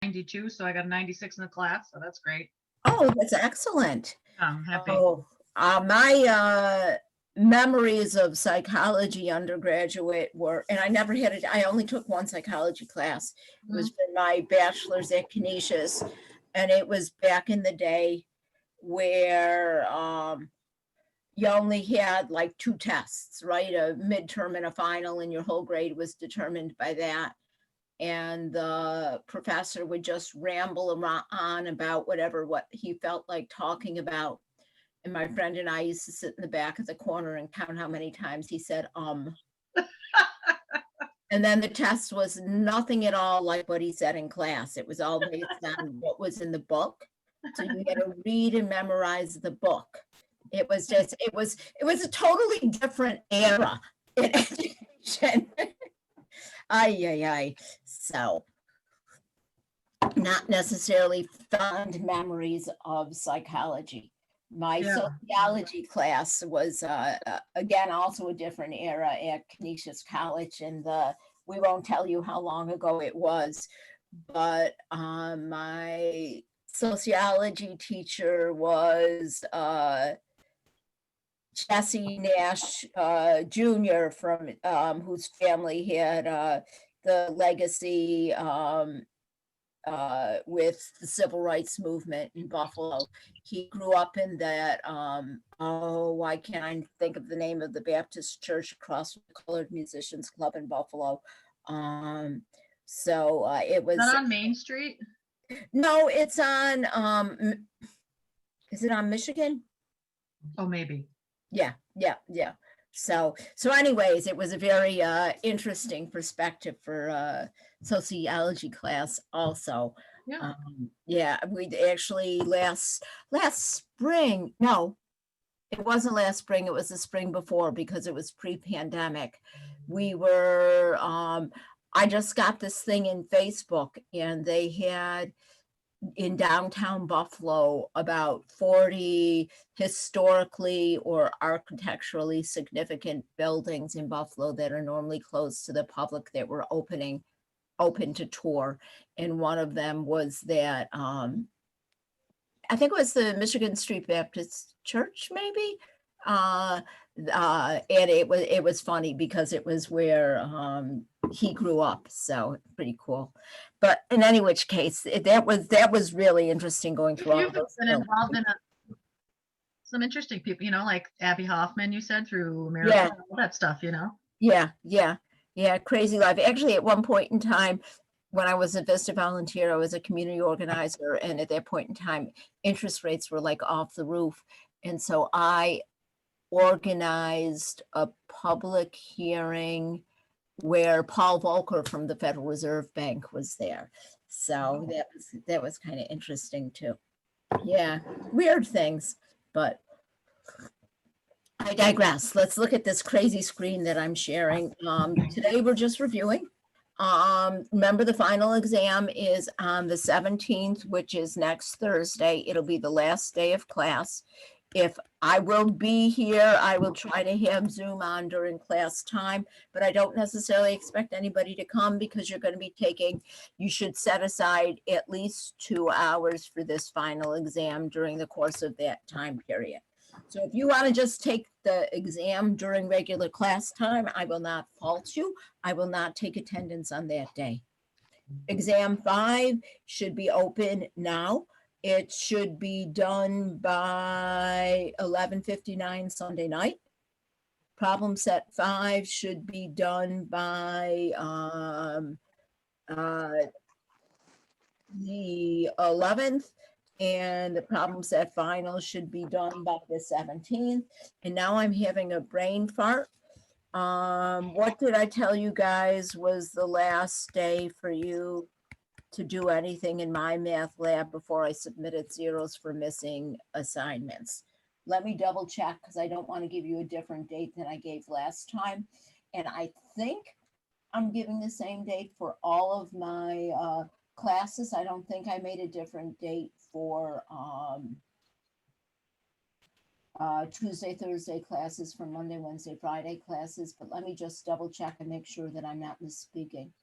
92, so I got a 96 in the class, so that's great. Oh, that's excellent. I'm happy. Oh, my memories of psychology undergraduate were, and I never had it, I only took one psychology class. It was Mhm. for my bachelor's at Canisius, and it was back in the day where you only had like two tests, right? A midterm and a final, and your whole grade was determined by that. And the professor would just ramble on about what he felt like talking about. And my friend and I used to sit in the back of the corner and count how many times he said, And then the test was nothing at all like what he said in class. It was all based on what was in the book. So you had to read and memorize the book. It was a totally different era in education. Ay. So not necessarily fond memories of psychology. My Yeah. sociology class was again also a different era at Canisius College, and we won't tell you how long ago it was, but my sociology teacher was Jesse Nash Jr. from whose family had the legacy with the civil rights movement in Buffalo. He grew up in that, why can't I think of the name of the Baptist church across from the Colored Musicians Club in Buffalo? So it Is that was, on Main Street? no, it's on, is it on Michigan? Oh, maybe. Yeah. So anyways, it was a very interesting perspective for sociology class also. Yeah. Yeah, we actually last spring, no, it wasn't last spring, it was the spring before because it was pre-pandemic. We were I just got this thing in Facebook, and they had in downtown Buffalo about 40 historically or architecturally significant buildings in Buffalo that are normally closed to the public that were open to tour. And one of them was that I think it was the Michigan Street Baptist Church, maybe. And it was funny because it was where he grew up, so pretty cool. But in any which case, that was really interesting going through all You've of those been films. involved in some interesting people, like Abby Hoffman, you said, through Yeah, America, all that stuff. yeah, crazy life. Actually, at one point in time, when I was a Vista volunteer, I was a community organizer, and at that point in time, interest rates were like off the roof, and so I organized a public hearing where Paul Volcker from the Federal Reserve Bank was there. So that was kind of interesting too. Yeah, weird things, but I digress. Let's look at this crazy screen that I'm sharing. Today we're just reviewing. Remember, the final exam is on the 17th, which is next Thursday. It'll be the last day of class. If I will be here, I will try to have Zoom on during class time, but I don't necessarily expect anybody to come because you're going to be you should set aside at least 2 hours for this final exam during the course of that time period. So if you want to just take the exam during regular class time, I will not fault you. I will not take attendance on that day. Exam 5 should be open now. It should be done by 11:59 Sunday night. Problem set 5 should be done by the 11th, and the problem set final should be done by the 17th. And now I'm having a brain fart. What did I tell you guys was the last day for you to do anything in my math lab before I submitted zeros for missing assignments? Let me double check because I don't want to give you a different date than I gave last time. And I think I'm giving the same date for all of my classes. I don't think I made a different date for Tuesday, Thursday classes, for Monday, Wednesday, Friday classes, but let me just double check and make sure that I'm not misspeaking.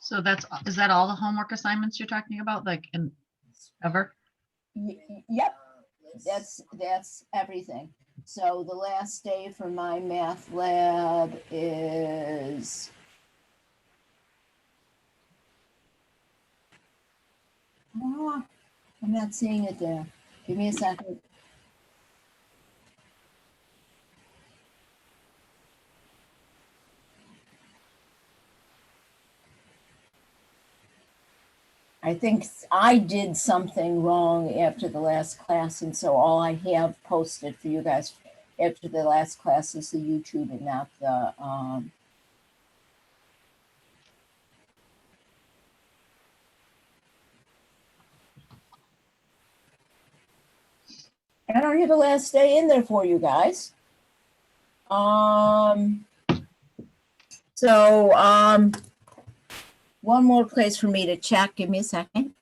So is that all the homework assignments you're talking about, like ever? Yep, that's everything. So the last day for my math lab is oh, I'm not seeing it there. Give me a second. I think I did something wrong after the last class, and so all I have posted for you guys after the last class is the YouTube and not the I don't have the last day in there for you guys. So one more place for me to check. Give me a second.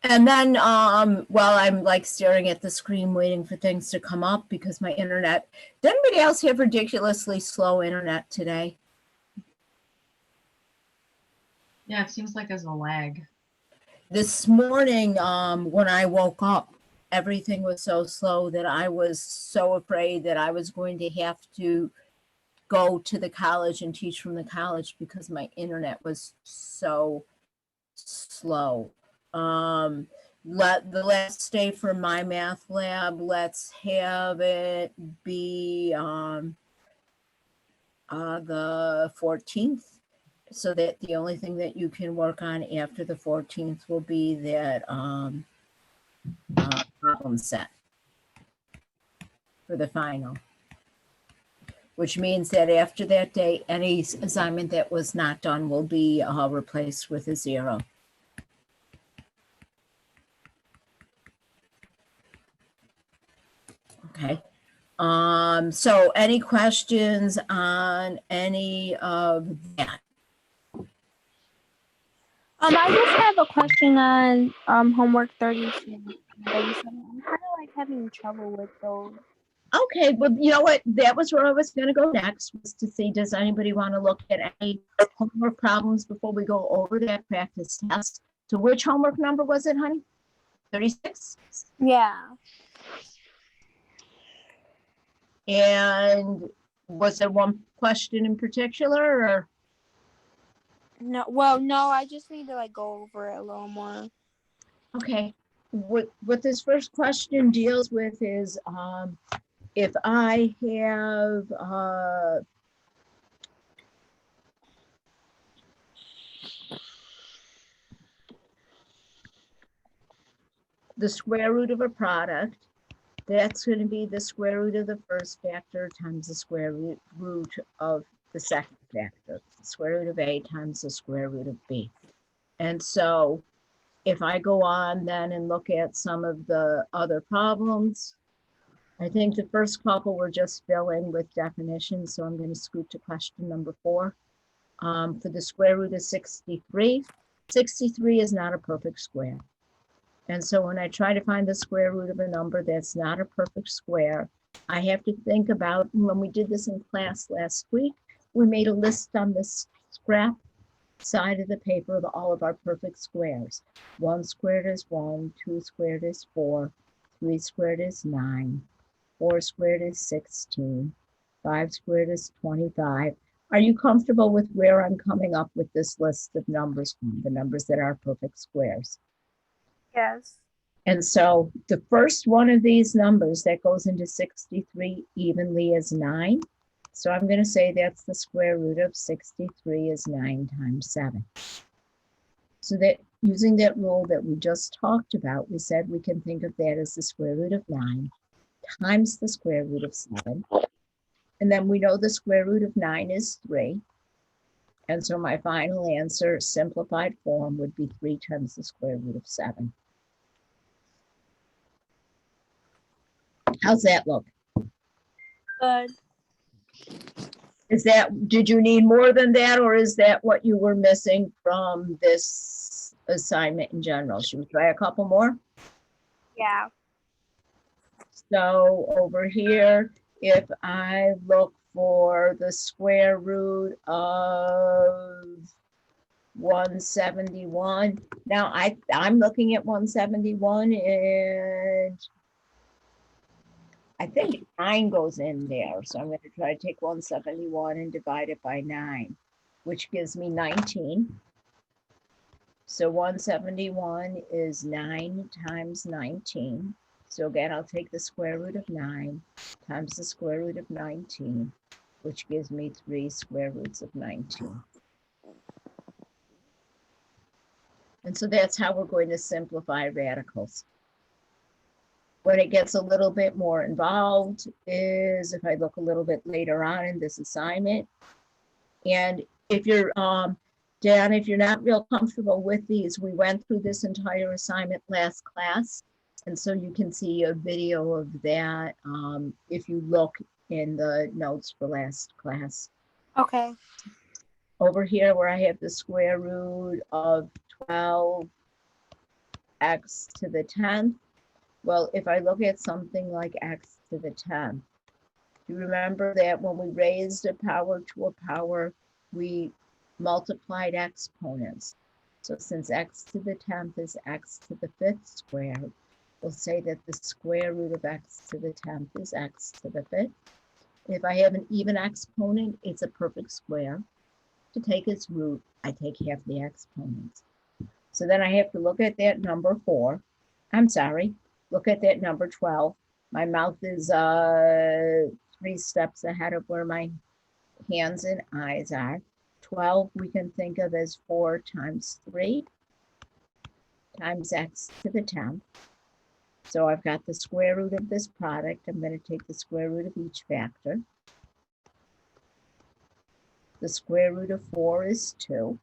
And then while I'm like staring at the screen waiting for things to come up because my internet, did anybody else have ridiculously slow internet today? Yeah, it seems like there's a lag. This morning when I woke up, everything was so slow that I was so afraid that I was going to have to go to the college and teach from the college because my internet was so slow. The last day for my math lab, let's have it be the 14th, so that the only thing that you can work on after the 14th will be that problem set for the final, which means that after that day, any assignment that was not done will be replaced with a 0. Okay. So any questions on any of that? I just have a question on homework 37. I'm kind of like having trouble with those. Okay, well, you know what? That was where I was going to go next, was to see, does anybody want to look at any homework problems before we go over that practice test? So which homework number was it, honey? 36? Yeah. And was there one question in particular, or? No, well, no, I just need to like go over it a little more. Okay, what this first question deals with is if I have the square root of a product, that's going to be the square root of the first factor times the square root of the second factor, the square root of A times the square root of B. And so if I go on then and look at some of the other problems, I think the first couple were just filling with definitions. So I'm going to scoot to question number 4. For the square root of 63, 63 is not a perfect square. And so when I try to find the square root of a number that's not a perfect square, I have to think about, when we did this in class last week, we made a list on this scrap side of the paper of all of our perfect squares. 1 squared is 1, 2 squared is 4, 3 squared is 9, 4 squared is 16, 5 squared is 25. Are you comfortable with where I'm coming up with this list of numbers, the numbers that are perfect squares? Yes. And so the first one of these numbers that goes into 63 evenly is 9. So I'm going to say that's the square root of 63 is 9 times 7. So that using that rule that we just talked about, we said we can think of that as the square root of 9 times the square root of 7. And then we know the square root of 9 is 3. And so my final answer, simplified form, would be 3 times the square root of 7. How's that look? Good. Is that, did you need more than that, or is that what you were missing from this assignment in general? Should we try a couple more? Yeah. So over here, if I look for the square root of 171, now I'm looking at 171 and I think 9 goes in there. So I'm going to try to take 171 and divide it by 9, which gives me 19. So 171 is 9 times 19. So again, I'll take the square root of 9 times the square root of 19, which gives me 3 square roots of 19. And so that's how we're going to simplify radicals. When it gets a little bit more involved is if I look a little bit later on in this assignment. And if you're, Dan, if you're not real comfortable with these, we went through this entire assignment last class. And so you can see a video of that if you look in the notes for last class. Okay. Over here where I have the square root of 12x to the 10th. Well, if I look at something like x to the 10th, you remember that when we raised a power to a power, we multiplied exponents. So since x to the 10th is x to the 5th squared, we'll say that the square root of x to the 10th is x to the 5th. If I have an even exponent, it's a perfect square. To take its root, I take half the exponents. So then I have to look at that number 4. I'm sorry, look at that number 12. My mouth is 3 steps ahead of where my hands and eyes are. 12 we can think of as 4 times 3 times x to the 10th. So I've got the square root of this product. I'm going to take the square root of each factor. The square root of 4 is 2.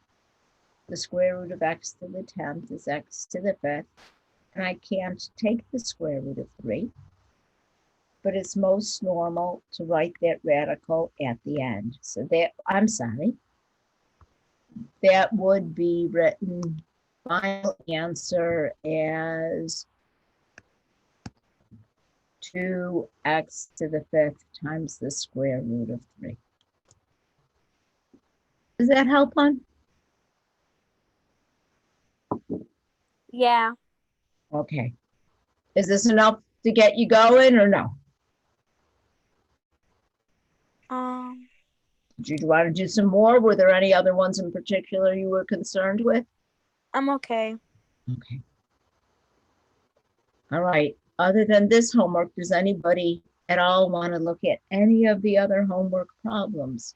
The square root of x to the 10th is x to the 5th. And I can't take the square root of 3. But it's most normal to write that radical at the end. So that, I'm sorry, that would be written final answer as 2x to the 5th times the square root of 3. Does that help, hon? Yeah. Okay. Is this enough to get you going or no? Did you want to do some more? Were there any other ones in particular you were concerned with? I'm okay. Okay. All right. Other than this homework, does anybody at all want to look at any of the other homework problems?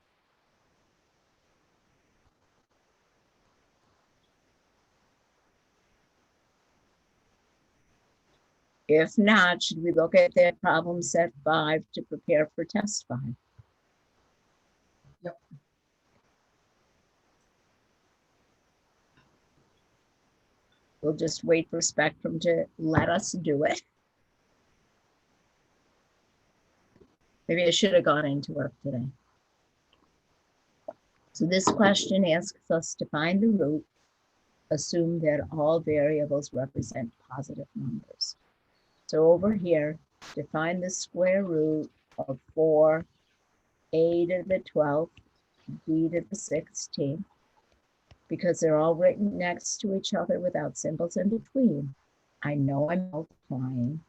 If not, should we look at that problem set 5 to prepare for test 5? Yep. We'll just wait for Spectrum to let us do it. Maybe I should have gone into work today. So this question asks us to find the root, assume that all variables represent positive numbers. So over here, define the square root of 4, a to the 12th, b to the 16th, because they're all written next to each other without symbols in between. I know I'm multiplying.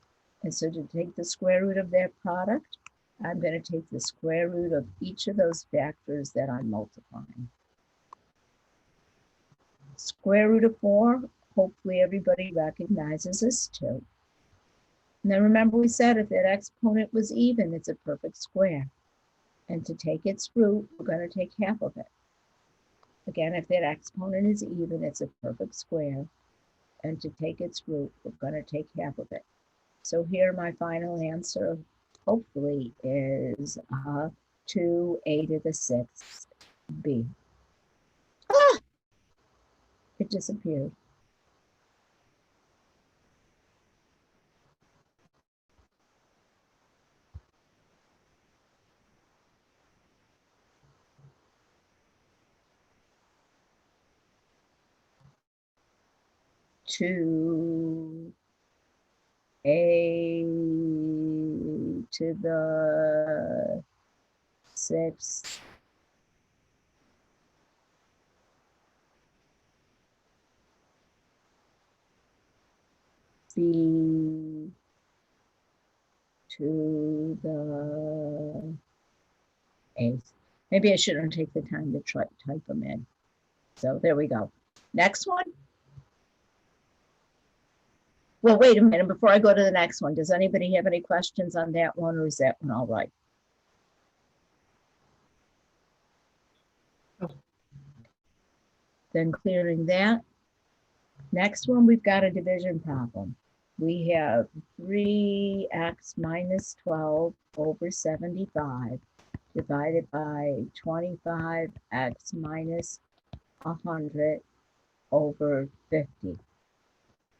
And so to take the square root of their product, I'm going to take the square root of each of those factors that I'm multiplying. Square root of 4, hopefully everybody recognizes as 2. And then remember we said if that exponent was even, it's a perfect square. And to take its root, we're going to take half of it. Again, if that exponent is even, it's a perfect square. And to take its root, we're going to take half of it. So here my final answer, hopefully, is 2a to the 6th b. Ah! It disappeared. 2a to the 6th b to the 8th. Maybe I shouldn't take the time to type them in. So there we go. Next one. Well, wait a minute, before I go to the next one, does anybody have any questions on that one, or is that one all right? Oh. Then clearing that. Next one, we've got a division problem. We have 3x minus 12 over 75 divided by 25x minus 100 over 50.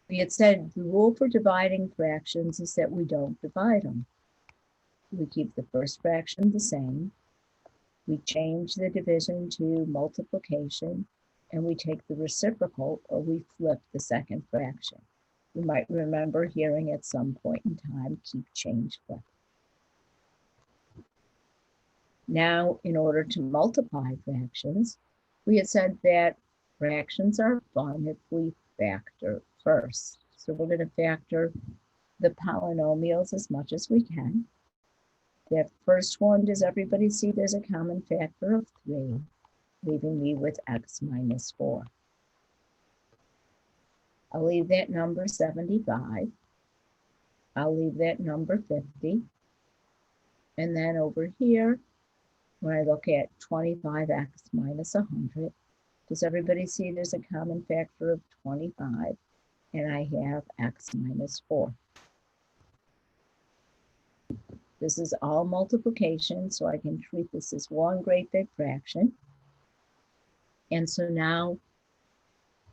We had said the rule for dividing fractions is that we don't divide them. We keep the first fraction the same. We change the division to multiplication, and we take the reciprocal, or we flip the second fraction. You might remember hearing at some point in time, keep change flip. Now, in order to multiply fractions, we had said that fractions are fun if we factor first. So we're going to factor the polynomials as much as we can. That first one, does everybody see there's a common factor of 3, leaving me with x minus 4. I'll leave that number 75. I'll leave that number 50. And then over here, when I look at 25x minus 100, does everybody see there's a common factor of 25? And I have x minus 4. This is all multiplication, so I can treat this as one great big fraction. And so now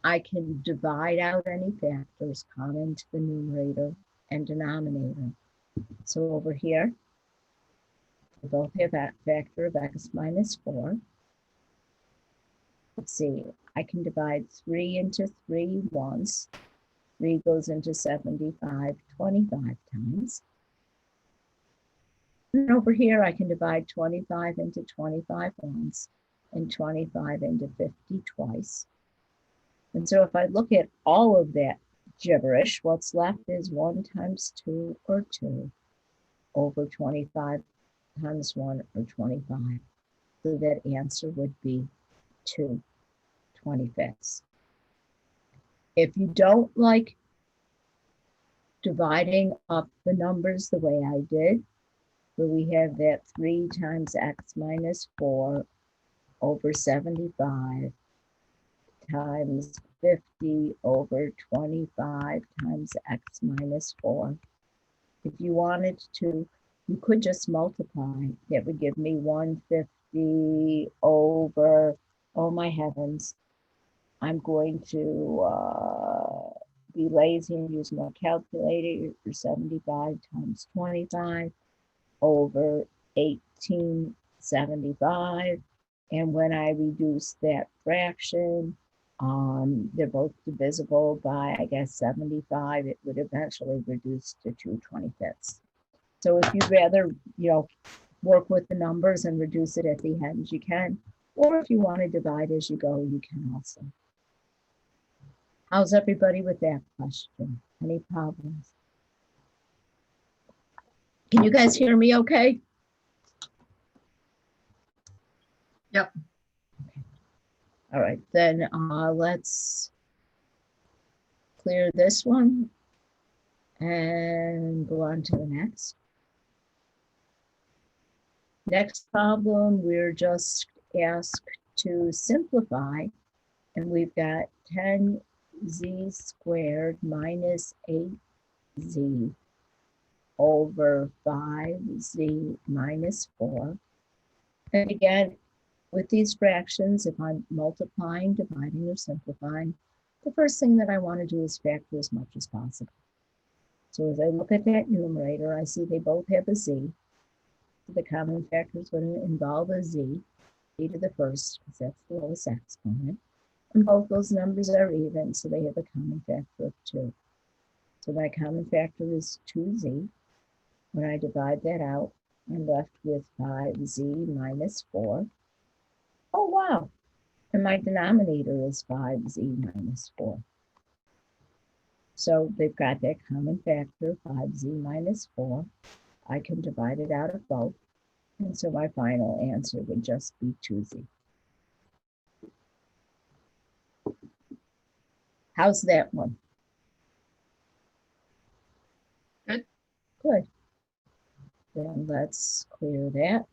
I can divide out any factors common to the numerator and denominator. So over here, we both have a factor of x minus 4. Let's see, I can divide 3 into 3 once. 3 goes into 75 25 times. And over here, I can divide 25 into 25 once and 25 into 50 twice. And so if I look at all of that gibberish, what's left is 1 times 2 or 2 over 25 times 1 or 25. So that answer would be 2 25ths. If you don't like dividing up the numbers the way I did, where we have that 3 times x minus 4 over 75 times 50 over 25 times x minus 4. If you wanted to, you could just multiply. That would give me 150 over, oh my heavens, I'm going to be lazy and use my calculator for 75 times 25 over 1875. And when I reduce that fraction, they're both divisible by, I guess, 75. It would eventually reduce to 2 25ths. So if you'd rather, work with the numbers and reduce it at the end, you can. Or if you want to divide as you go, you can also. How's everybody with that question? Any problems? Can you guys hear me okay? Yep. Okay. All right, then let's clear this one and go on to the next. Next problem, we're just asked to simplify, and we've got 10z squared minus 8z over 5z minus 4. And again, with these fractions, if I'm multiplying, dividing, or simplifying, the first thing that I want to do is factor as much as possible. So as I look at that numerator, I see they both have a z. So the common factor is going to involve a z to the first, because that's the lowest exponent. And both those numbers are even, so they have a common factor of 2. So my common factor is 2z. When I divide that out, I'm left with 5z minus 4. Oh, wow. And my denominator is 5z minus 4. So they've got that common factor, 5z minus 4. I can divide it out of both. And so my final answer would just be 2z. How's that one? Good. Good. Then let's clear that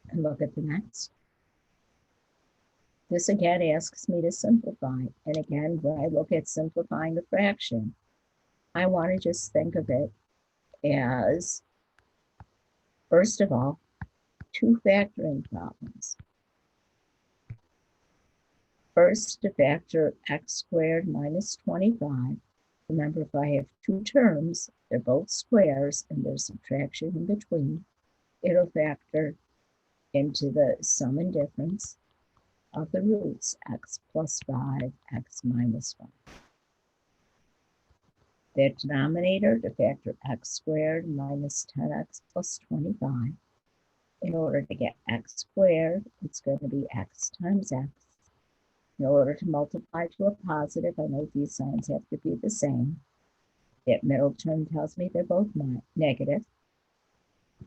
and look at the next. This again asks me to simplify. And again, when I look at simplifying a fraction, I want to just think of it as, first of all, 2 factoring problems. First, to factor x squared minus 25. Remember, if I have 2 terms, they're both squares and there's subtraction in between, it'll factor into the sum and difference of the roots, x plus 5, x minus 5. Their denominator, to factor x squared minus 10x plus 25. In order to get x squared, it's going to be x times x. In order to multiply to a positive, I know these signs have to be the same. That middle term tells me they're both negative.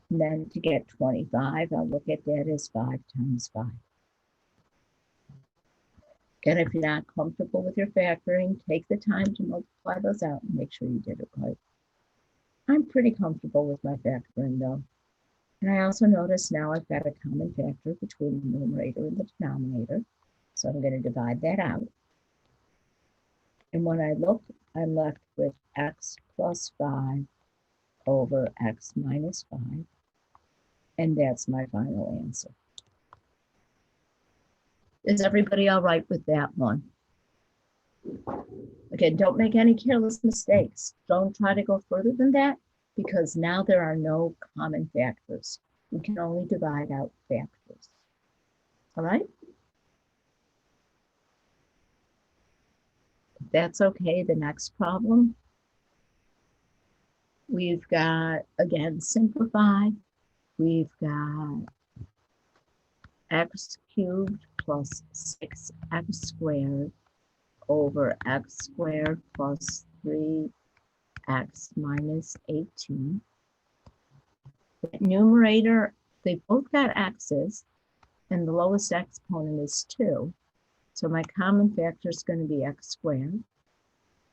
And then to get 25, I'll look at that as 5 times 5. Again, if you're not comfortable with your factoring, take the time to multiply those out and make sure you did it right. I'm pretty comfortable with my factoring though. And I also notice now I've got a common factor between the numerator and the denominator. So I'm going to divide that out. And when I look, I'm left with x plus 5 over x minus 5. And that's my final answer. Is everybody all right with that one? Again, don't make any careless mistakes. Don't try to go further than that because now there are no common factors. We can only divide out factors. All right? If that's okay, the next problem. We've got, again, simplify. We've got x cubed plus 6x squared over x squared plus 3x minus 18. The numerator, they both got x's, and the lowest exponent is 2. So my common factor is going to be x squared.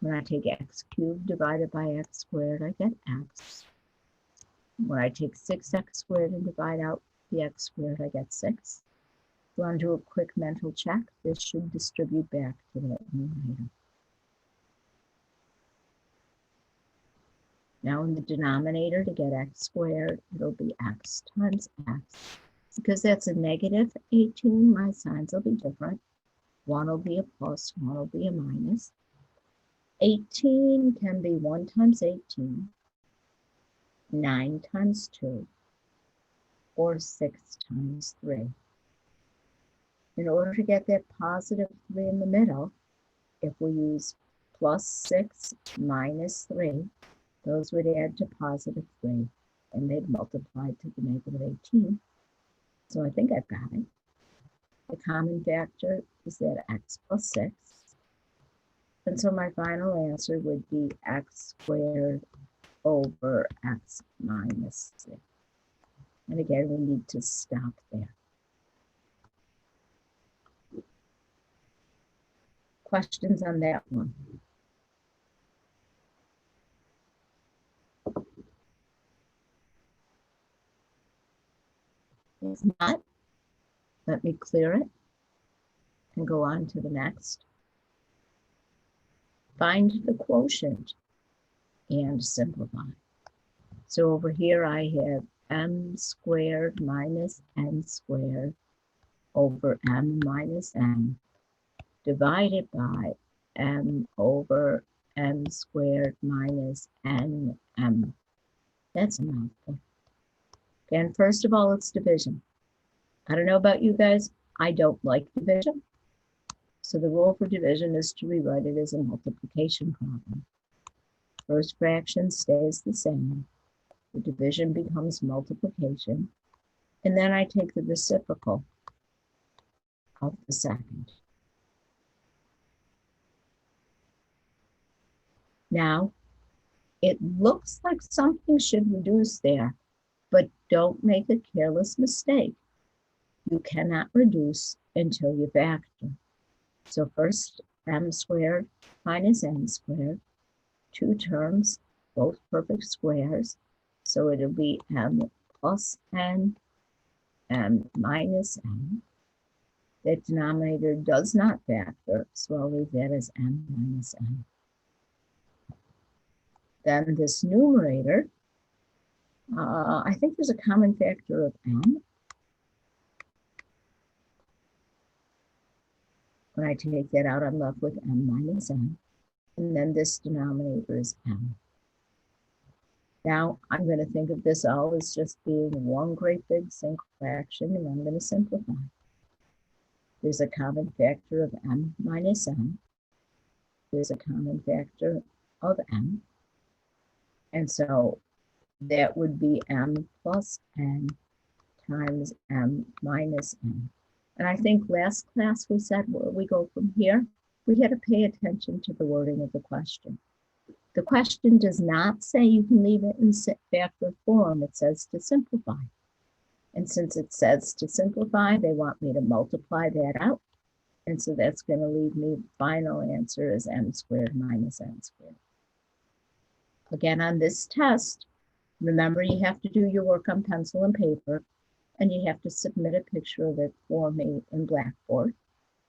When I take x cubed divided by x squared, I get x. When I take 6x squared and divide out the x squared, I get 6. If you want to do a quick mental check, this should distribute back to that numerator. Now in the denominator, to get x squared, it'll be x times x. Because that's a negative 18, my signs will be different. One will be a plus, one will be a minus. 18 can be 1 times 18, 9 times 2, or 6 times 3. In order to get that positive 3 in the middle, if we use plus 6 minus 3, those would add to positive 3, and they'd multiply to the negative 18. So I think I've got it. The common factor is that x plus 6. And so my final answer would be x squared over x minus 6. And again, we need to stop there. Questions on that one? If not, let me clear it and go on to the next. Find the quotient and simplify. So over here I have m squared minus n squared over m minus n divided by m over m squared minus nm. That's a mouthful. Again, first of all, it's division. I don't know about you guys, I don't like division. So the rule for division is to rewrite it as a multiplication problem. First fraction stays the same. The division becomes multiplication. And then I take the reciprocal of the second. Now, it looks like something should reduce there, but don't make a careless mistake. You cannot reduce until you factor. So first, m squared minus n squared, two terms, both perfect squares. So it'll be m plus n, m minus n. That denominator does not factor, so I'll leave that as m minus n. Then this numerator, I think there's a common factor of m. When I take that out, I'm left with m minus n. And then this denominator is m. Now, I'm going to think of this all as just being one great big single fraction, and I'm going to simplify. There's a common factor of m minus n. There's a common factor of m. And so that would be m plus n times m minus n. And I think last class we said where we go from here, we had to pay attention to the wording of the question. The question does not say you can leave it in factor form. It says to simplify. And since it says to simplify, they want me to multiply that out. And so that's going to leave me final answer as m squared minus n squared. Again, on this test, remember you have to do your work on pencil and paper, and you have to submit a picture of it for me in Blackboard.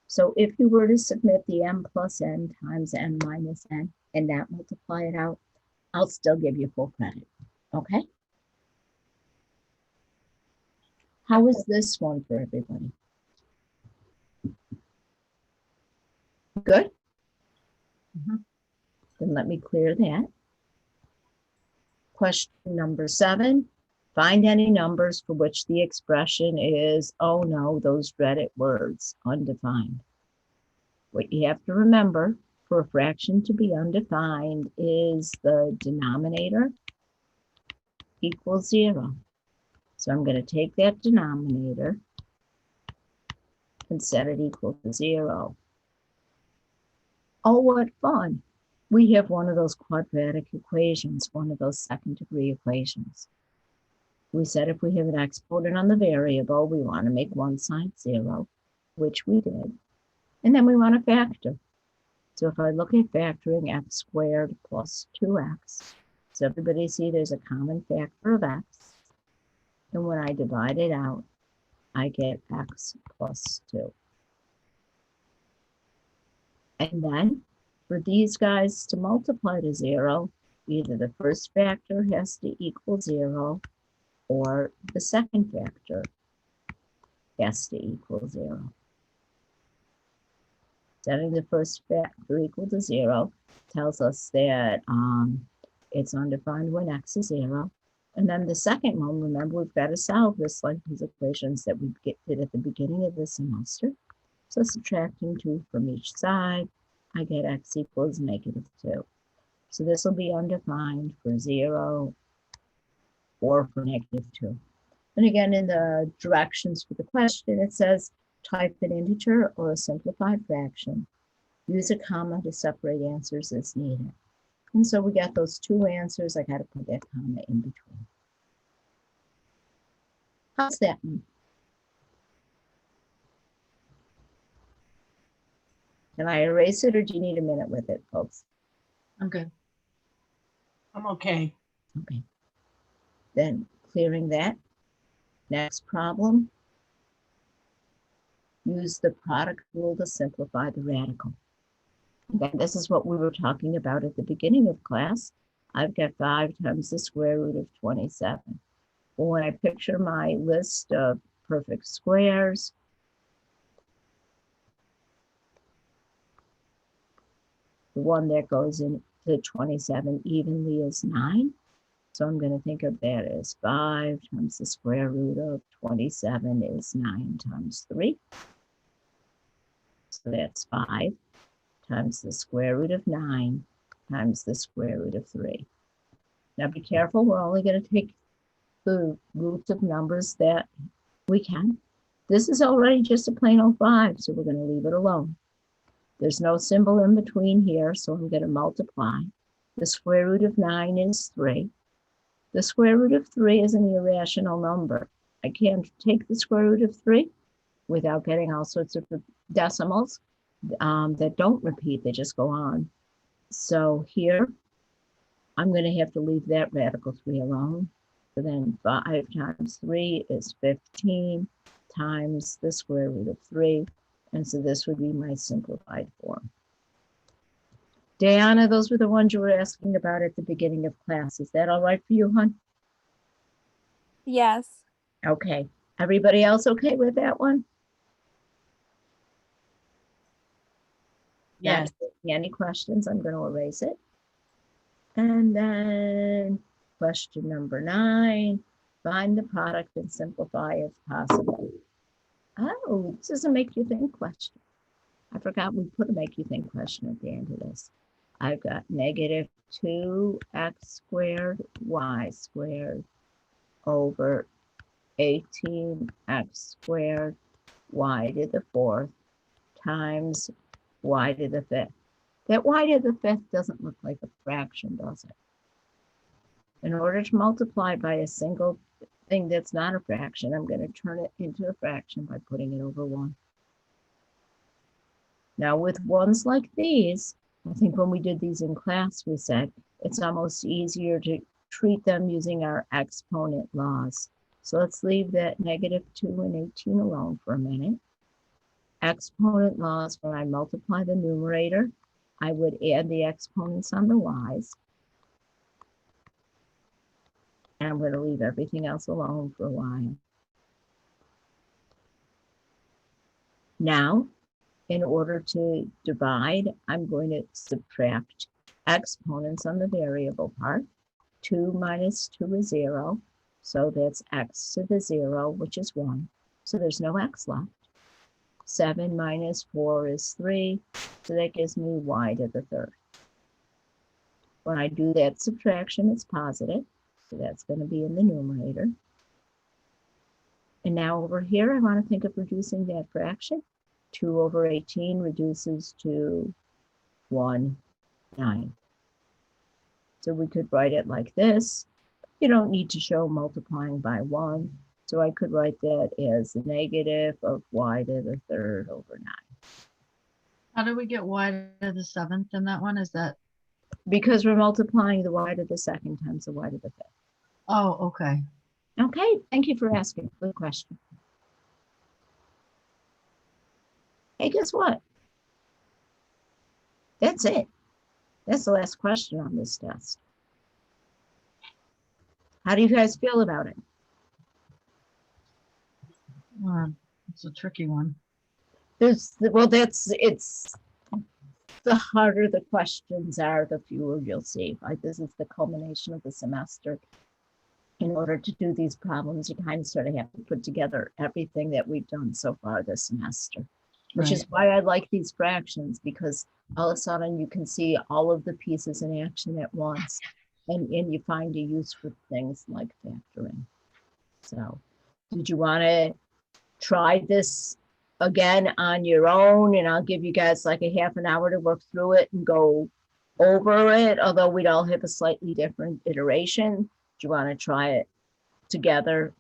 So if you were to submit the m plus n times m minus n and not multiply it out, I'll still give you full credit, okay? How is this one for everybody? Good? Then let me clear that. Question number 7, find any numbers for which the expression is, oh no, those dreaded words, undefined. What you have to remember for a fraction to be undefined is the denominator equals 0. So I'm going to take that denominator and set it equal to 0. Oh, what fun. We have one of those quadratic equations, one of those second-degree equations. We said if we have an exponent on the variable, we want to make one side 0, which we did. And then we want to factor. So if I look at factoring x squared plus 2x, so everybody see there's a common factor of x. And when I divide it out, I get x plus 2. And then for these guys to multiply to 0, either the first factor has to equal 0 or the second factor has to equal 0. Setting the first factor equal to 0 tells us that it's undefined when x is 0. And then the second one, remember, we've got to solve this like these equations that we did at the beginning of the semester. So subtracting 2 from each side, I get x equals -2. So this will be undefined for 0 or for -2. And again, in the directions for the question, it says type an integer or a simplified fraction. Use a comma to separate answers as needed. And so we got those two answers. I got to put that comma in between. How's that one? Can I erase it or do you need a minute with it, folks? I'm good. I'm okay. Okay. Then clearing that. Next problem. Use the product rule to simplify the radical. Again, this is what we were talking about at the beginning of class. I've got 5 times the square root of 27. Well, when I picture my list of perfect squares, the one that goes into 27 evenly is 9. So I'm going to think of that as 5 times the square root of 27 is 9 times 3. So that's 5 times the square root of 9 times the square root of 3. Now be careful, we're only going to take the roots of numbers that we can. This is already just a plain old 5, so we're going to leave it alone. There's no symbol in between here, so I'm going to multiply. The square root of 9 is 3. The square root of 3 is an irrational number. I can't take the square root of 3 without getting all sorts of decimals that don't repeat, they just go on. So here, I'm going to have to leave that radical 3 alone. So then 5 times 3 is 15 times the square root of 3. And so this would be my simplified form. Diana, those were the ones you were asking about at the beginning of class. Is that all right for you, hon? Yes. Okay. Everybody else okay with that one? Yes. Any questions? I'm going to erase it. And then question number 9, find the product and simplify if possible. Oh, this is a make you think question. I forgot we put a make you think question at the end of this. I've got negative 2x squared y squared over 18x squared y to the 4th times y to the 5th. That y to the 5th doesn't look like a fraction, does it? In order to multiply by a single thing that's not a fraction, I'm going to turn it into a fraction by putting it over 1. Now with ones like these, I think when we did these in class, we said it's almost easier to treat them using our exponent laws. So let's leave that negative 2 and 18 alone for a minute. Exponent laws, when I multiply the numerator, I would add the exponents on the y's. And I'm going to leave everything else alone for a while. Now, in order to divide, I'm going to subtract exponents on the variable part. 2 minus 2 is 0. So that's x to the 0, which is 1. So there's no x left. 7 minus 4 is 3. So that gives me y to the 3rd. When I do that subtraction, it's positive. So that's going to be in the numerator. And now over here, I want to think of reducing that fraction. 2 over 18 reduces to 1/9. So we could write it like this. You don't need to show multiplying by 1. So I could write that as the negative of y to the 3rd over 9. How do we get y to the 7th in that one? Is that, Because we're multiplying the y to the 2nd times the y to the 5th. oh, okay. Okay, thank you for asking. Good question. Hey, guess what? That's it. That's the last question on this test. How do you guys feel about it? It's a tricky one. It's the harder the questions are, the fewer you'll see. Like this is the culmination of the semester. In order to do these problems, you kind of sort of have to put together everything that we've done so far this semester, which is why I like these fractions, because all of a sudden you can see all of the pieces in action at once, and you find a use for things like factoring. So did you want to try this again on your own? And I'll give you guys like a half an hour to work through it and go over it, although we'd all have a slightly different iteration. Do you want to try it together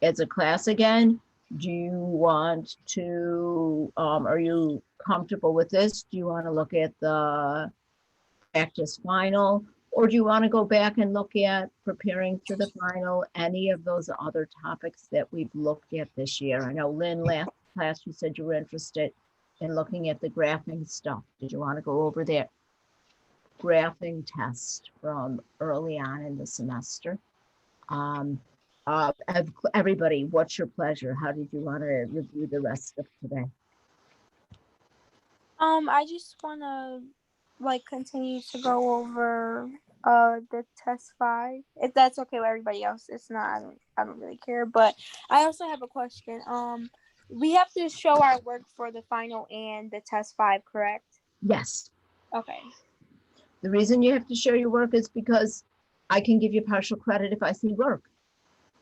as a class again? Do you want to, are you comfortable with this? Do you want to look at the practice final? Or do you want to go back and look at preparing for the final, any of those other topics that we've looked at this year? I know Lynn, last class, you said you were interested in looking at the graphing stuff. Did you want to go over that graphing test from early on in the semester? Everybody, what's your pleasure? How did you want to review the rest of today? I just want to continue to go over the test 5, if that's okay with everybody else. It's not, I don't really care, but I also have a question. we have to show our work for the final and the test 5, correct? Yes. Okay. The reason you have to show your work is because I can give you partial credit if I see work.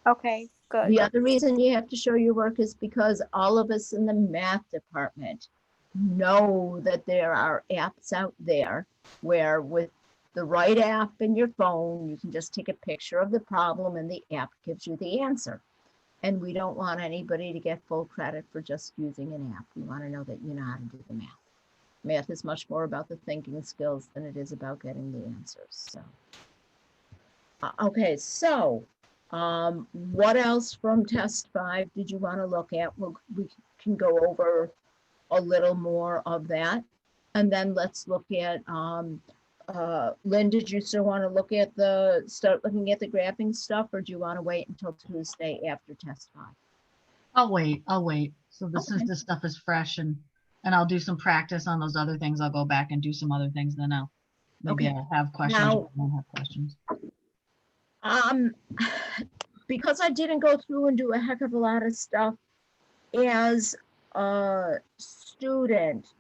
Okay, good. The other reason you have to show your work is because all of us in the math department know that there are apps out there where with the right app in your phone, you can just take a picture of the problem and the app gives you the answer. And we don't want anybody to get full credit for just using an app. We want to know that you know how to do the math. Math is much more about the thinking skills than it is about getting the answers. So, okay, so what else from test 5 did you want to look at? We can go over a little more of that. And then let's look at, Lynn, did you still want to start looking at the graphing stuff, or do you want to wait until Tuesday after test 5? I'll wait. So Okay. this stuff is fresh and I'll do some practice on those other things. I'll go back and do some other things, then maybe Okay. I'll have questions. Now- or I won't have questions. Because I didn't go through and do a heck of a lot of stuff as a student,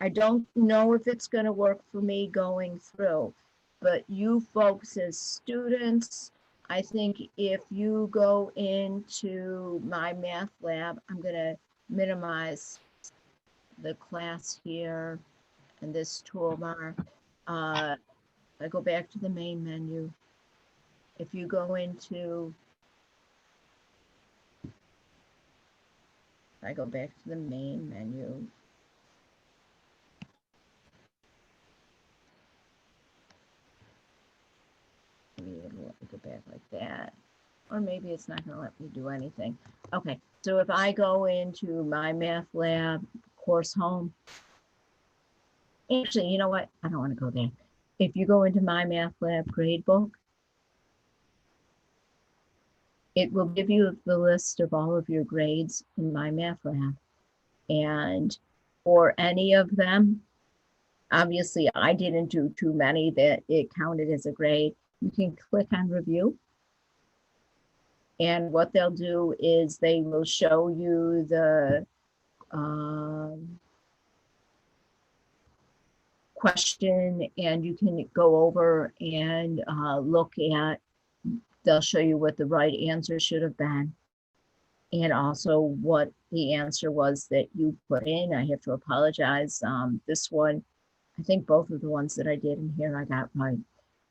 I don't know if it's going to work for me going through, but you folks as students, I think if you go into my math lab, I'm going to minimize the class here and this toolbar. I go back to the main menu. If you go into, I go back to the main menu. Maybe it'll let me go back like that. Or maybe it's not gonna let me do anything. Okay, so if I go into my math lab course home, actually, you know what? I don't want to go there. If you go into my math lab gradebook, it will give you the list of all of your grades in my math lab. And for any of them, obviously I didn't do too many that it counted as a grade. You can click on review. And what they'll do is they will show you the question, and you can go over and look at, they'll show you what the right answer should have been. And also what the answer was that you put in. I have to apologize. This one, I think both of the ones that I did in here, I got right.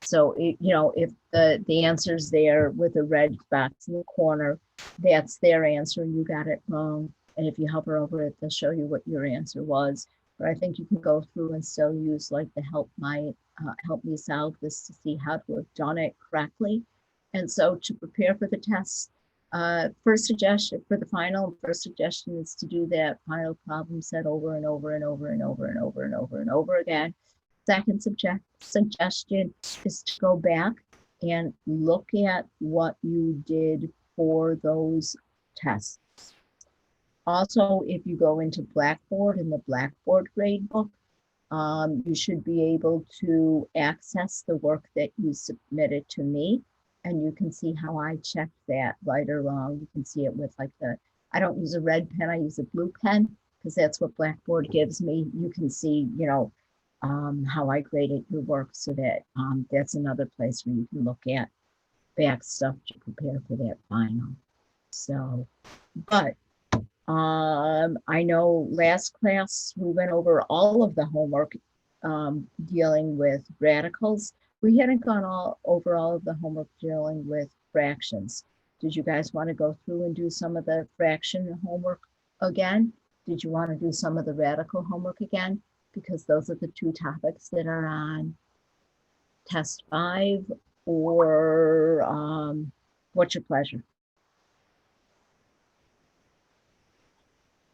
So, if the answer's there with a red box in the corner, that's their answer and you got it wrong. And if you hover over it, they'll show you what your answer was. But I think you can go through and still use like the help me solve this to see how to have done it correctly. And so to prepare for the test, first suggestion for the final, first suggestion is to do that final problem set over and over and over and over and over and over and over again. Second suggestion is to go back and look at what you did for those tests. Also, if you go into Blackboard in the Blackboard gradebook, you should be able to access the work that you submitted to me. And you can see how I checked that right or wrong. You can see it with like I don't use a red pen, I use a blue pen because that's what Blackboard gives me. You can see, how I graded your work, so that that's another place where you can look at back stuff to prepare for that final. So, but I know last class we went over all of the homework dealing with radicals. We hadn't gone over all of the homework dealing with fractions. Did you guys want to go through and do some of the fraction homework again? Did you want to do some of the radical homework again? Because those are the two topics that are on test 5, or what's your pleasure?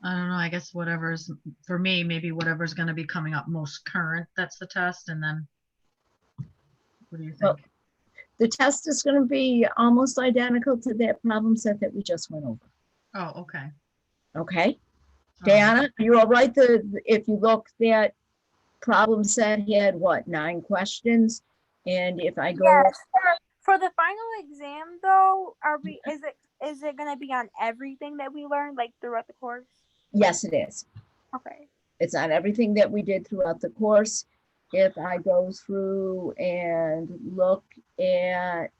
I don't know. I guess whatever's for me, maybe whatever's going to be coming up most current, that's the test. And then what do you think? Well, the test is going to be almost identical to that problem set that we just went over. Oh, okay. Okay. All right. Diana, you all right? If you look, that problem set had what, 9 questions? And if I go, Yes. For the final exam, though, is it gonna be on everything that we learned, like throughout the course? Yes, it is. Okay. It's on everything that we did throughout the course. If I go through and look at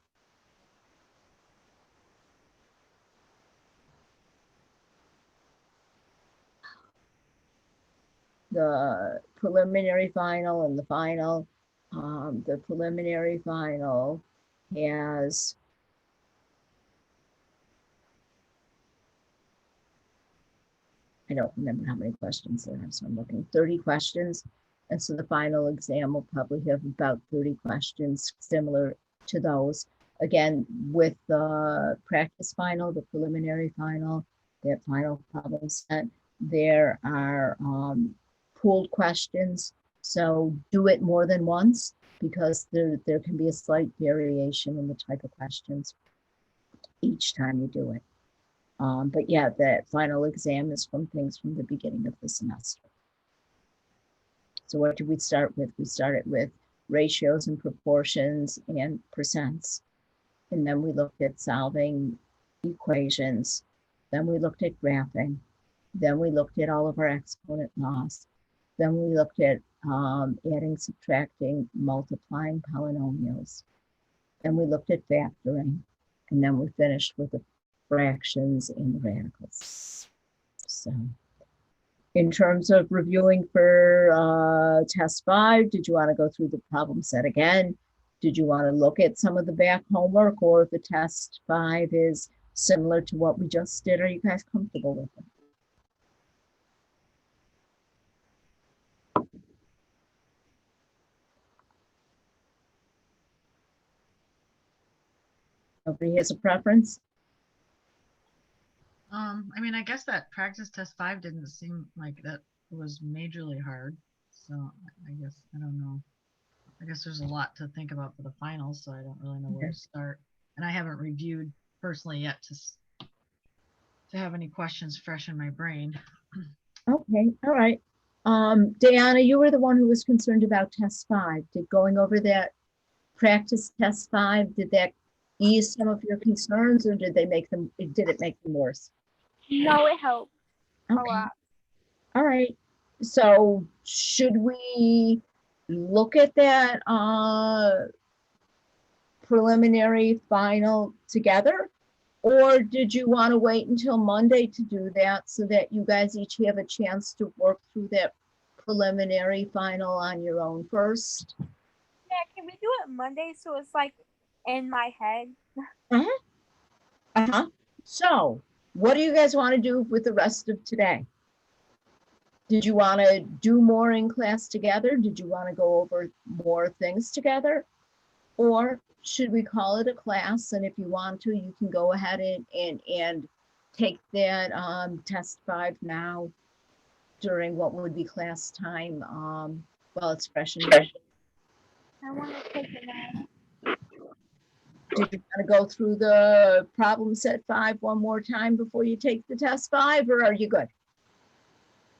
the preliminary final and the final, the preliminary final has I don't remember how many questions there are, so I'm looking 30 questions. And so the final exam will probably have about 30 questions similar to those. Again, with the practice final, the preliminary final, that final problem set, there are pooled questions. So do it more than once because there can be a slight variation in the type of questions each time you do it. But yeah, the final exam is from things from the beginning of the semester. So what did we start with? We started with ratios and proportions and percents. And then we looked at solving equations. Then we looked at graphing. Then we looked at all of our exponent laws. Then we looked at adding, subtracting, multiplying polynomials. Then we looked at factoring. And then we finished with the fractions and radicals. So in terms of reviewing for test 5, did you want to go through the problem set again? Did you want to look at some of the back homework, or if the test 5 is similar to what we just did, are you guys comfortable with it? Nobody has a preference? I mean, I guess that practice test 5 didn't seem like that was majorly hard. So I guess, I don't know. I guess there's a lot to think about for the finals, so I don't really know where Okay. to start. And I haven't reviewed personally yet to have any questions fresh in my brain. Okay, all right. Diana, you were the one who was concerned about test 5. Did going over that practice test 5, did that ease some of your concerns, or did it make them worse? No, it helped a Okay. lot. All right. So should we look at that preliminary final together? Or did you want to wait until Monday to do that so that you guys each have a chance to work through that preliminary final on your own first? Yeah, can we do it Monday so it's like in my head? Uh-huh. So what do you guys want to do with the rest of today? Did you want to do more in class together? Did you want to go over more things together? Or should we call it a class? And if you want to, you can go ahead and take that test 5 now during what would be class time. Well, it's fresh in your. I want to take it now. Did you want to go through the problem set 5 one more time before you take the test 5, or are you good?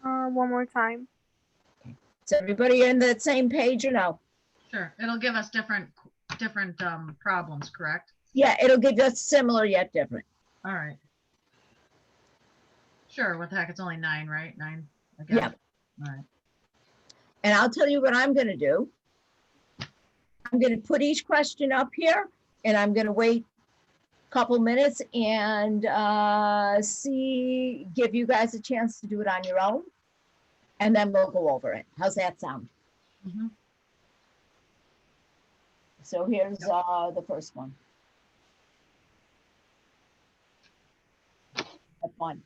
One more time. Is everybody in that same page or no? Sure, it'll give us different problems, correct? Yeah, it'll give us similar yet different. All right. Sure, what the heck, it's only 9, right? 9 again? Yeah. All right. And I'll tell you what I'm going to do. I'm going to put each question up here, and I'm going to wait a couple minutes and give you guys a chance to do it on your own. And then we'll go over it. How's that sound? Mhm. So here's the first one. Have fun.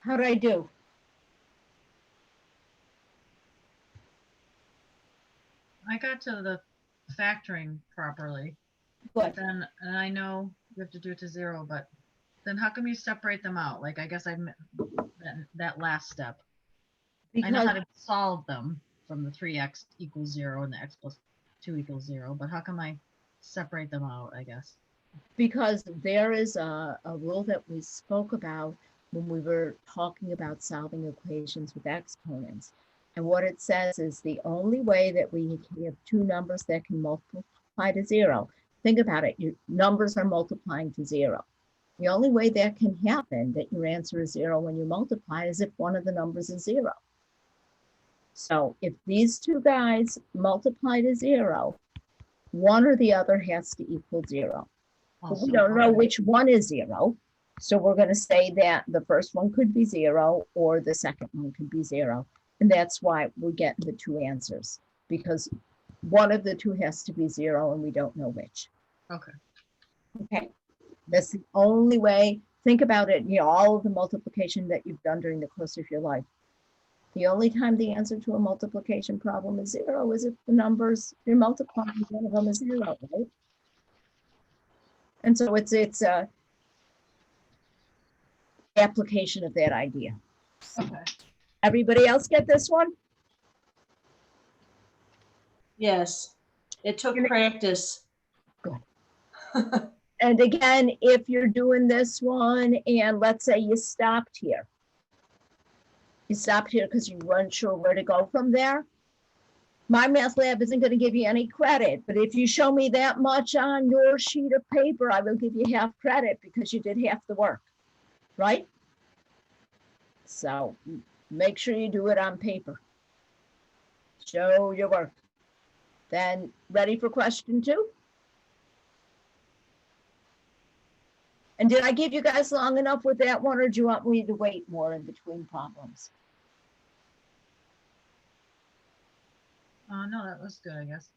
How'd I do? I got to the factoring properly, Good. but then, and I know you have to do it to 0, but then how come you separate them out? Like, I guess that last step. I know Because how to solve them from the 3x equals 0 and the x plus 2 equals 0, but how come I separate them out, I guess? because there is a rule that we spoke about when we were talking about solving equations with exponents. And what it says is the only way that we have two numbers that can multiply to 0. Think about it. Your numbers are multiplying to 0. The only way that can happen, that your answer is 0 when you multiply, is if one of the numbers is 0. So if these two guys multiply to 0, one or the other has to equal 0. But we Also, don't know okay. which one is 0. So we're going to say that the first one could be 0 or the second one could be 0. And that's why we're getting the two answers, because one of the two has to be 0 and we don't know which. Okay. Okay. That's the only way. Think about it, all of the multiplication that you've done during the course of your life. The only time the answer to a multiplication problem is 0 is if the numbers you're multiplying, one of them is 0, right? And so it's a application of that idea. Okay. Everybody else get this one? Yes, it took practice. Good. And again, if you're doing this one and let's say you stopped here. You stopped here because you weren't sure where to go from there. My math lab isn't going to give you any credit, but if you show me that much on your sheet of paper, I will give you half credit because you did half the work, right? So make sure you do it on paper. Show your work. Then ready for question 2? And did I give you guys long enough with that one, or do you want me to wait more in between problems? No, that was good, I guess.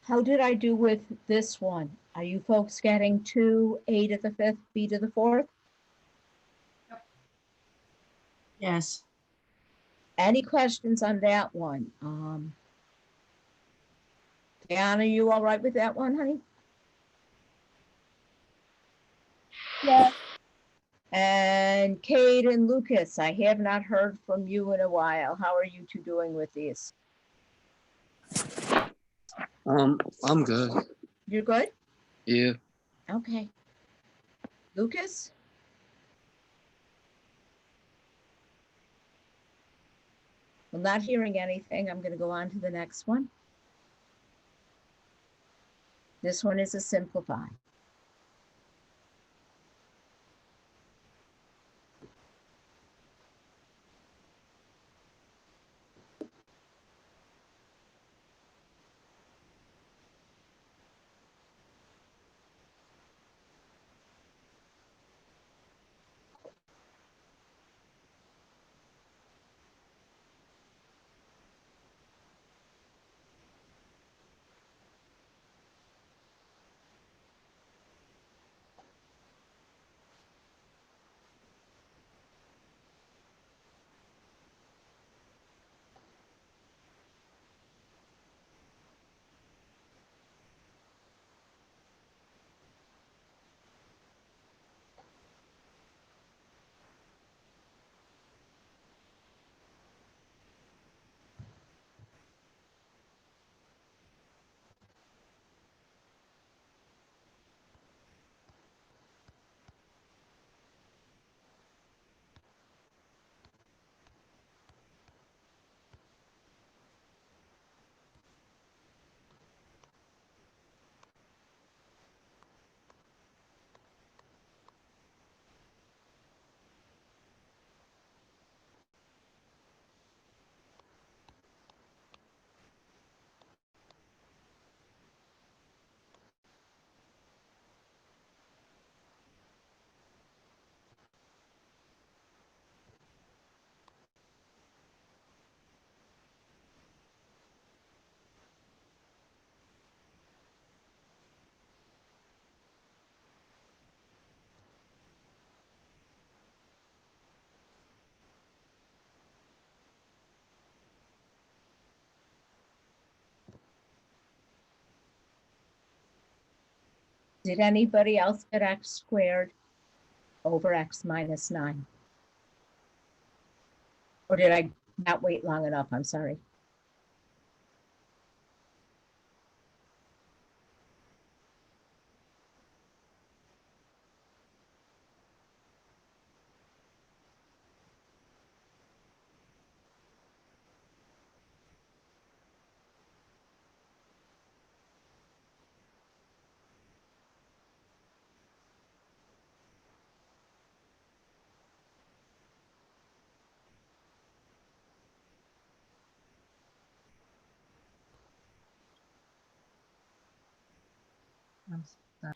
How did I do with this one? Are you folks getting 2, a to the 5th, b to the 4th? Yes, Any questions on that one? Diana, you all right with that one, honey? Yeah. And Kate and Lucas, I have not heard from you in a while. How are you two doing with these? I'm good. You're good? Yeah. Okay. Lucas? Well, not hearing anything, I'm going to go on to the next one. This one is a simplify. Did anybody else get x squared over x minus 9? Or did I not wait long enough? I'm sorry. I'm sorry.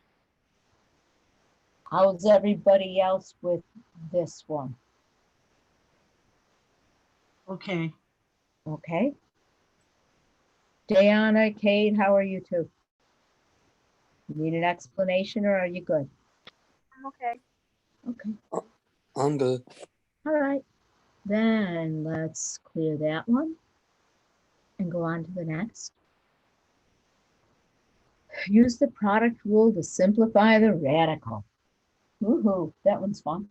How's everybody else with this one? Okay. Okay. Diana, Kate, how are you two? Need an explanation or are you good? I'm okay. Okay, I'm good. all right. Then let's clear that one and go on to the next. Use the product rule to simplify the radical. Woohoo, that one's fun.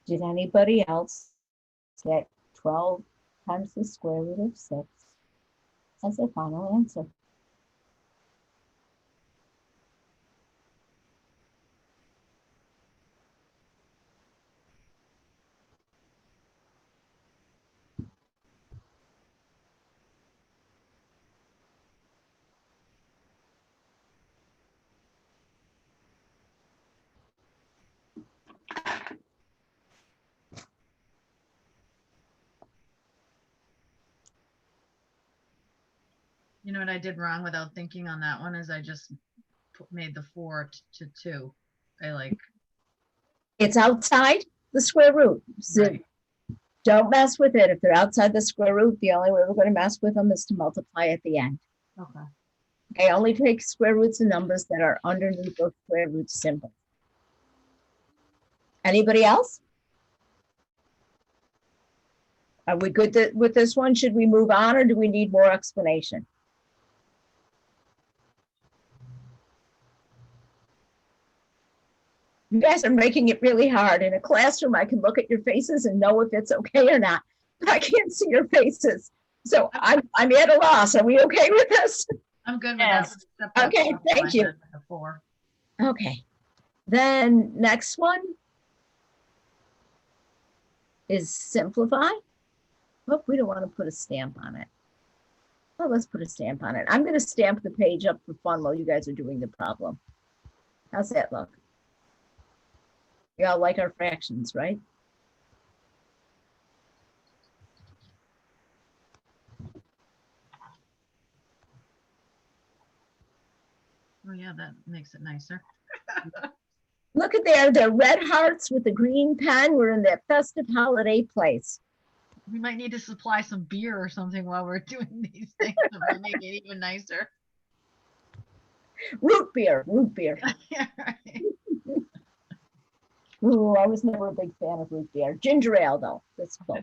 Did anybody else get 12 times the square root of 6 as a final answer? You know what I did wrong without thinking on that one is I just made the 4 to 2. I like, It's outside the square root. So right. don't mess with it. If they're outside the square root, the only way we're going to mess with them is to multiply at the end. Okay. Okay, only take square roots of numbers that are underneath those square root symbols. Anybody else? Are we good with this one? Should we move on or do we need more explanation? You guys are making it really hard. In a classroom, I can look at your faces and know if it's okay or not, but I can't see your faces. So I'm at a loss. Are we okay with this? I'm good with Yes. that. except that Okay, fourth thank one, you. that's the 4. Okay. Then next one is simplify. Oh, we don't want to put a stamp on it. Well, let's put a stamp on it. I'm going to stamp the page up for fun while you guys are doing the problem. How's that look? Y'all like our fractions, right? Oh yeah, that makes it nicer. Look at there, the red hearts with the green pen. We're in that festive holiday place. We might need to supply some beer or something while we're doing these things to make it even nicer. Root beer, root beer. Yeah, right. Ooh, I was never a big fan of root beer. Ginger ale, though, that's close.